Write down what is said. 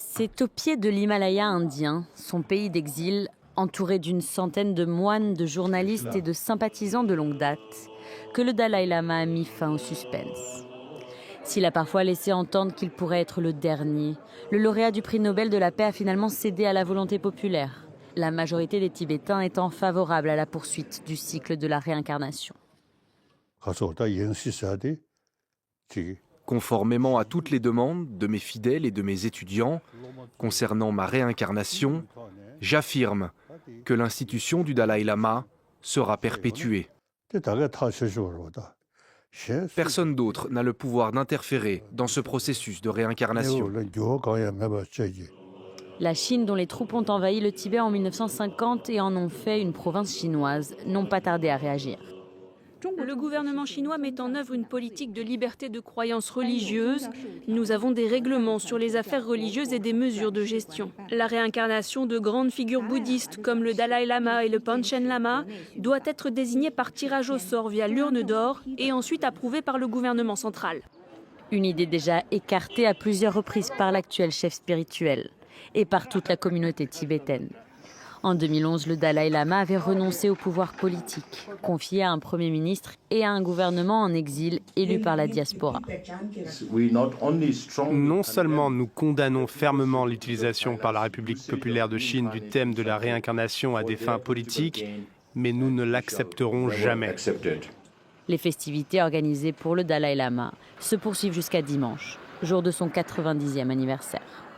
C'est au pied de l'Himalaya indien, son pays d'exil, entouré d'une centaine de moines, de journalistes et de sympathisants de longue date, que le Dalai Lama a mis fin au suspense. S'il a parfois laissé entendre qu'il pourrait être le dernier, le lauréat du prix Nobel de la paix a finalement cédé à la volonté populaire, la majorité des Tibétains étant favorable à la poursuite du cycle de la réincarnation. Conformément à toutes les demandes de mes fidèles et de mes étudiants concernant ma réincarnation, j'affirme que l'institution du Dalai Lama sera perpétuée. Personne d'autre n'a le pouvoir d'interférer dans ce processus de réincarnation. La Chine, dont les troupes ont envahi le Tibet en 1950 et en ont fait une province chinoise, n'ont pas tardé à réagir. Le gouvernement chinois met en œuvre une politique de liberté de croyance religieuse. Nous avons des règlements sur les affaires religieuses et des mesures de gestion. La réincarnation de grandes figures bouddhistes comme le Dalai Lama et le Panchen Lama doit être désignée par tirage au sort via l'urne d'or et ensuite approuvée par le gouvernement central. Une idée déjà écartée à plusieurs reprises par l'actuel chef spirituel et par toute la communauté tibétaine. En 2011, le Dalai Lama avait renoncé au pouvoir politique, confié à un Premier ministre et à un gouvernement en exil élu par la diaspora. Non seulement nous condamnons fermement l'utilisation par la République populaire de Chine du thème de la réincarnation à des fins politiques, mais nous ne l'accepterons jamais. Les festivités organisées pour le Dalai Lama se poursuivent jusqu'à dimanche, jour de son 90e anniversaire.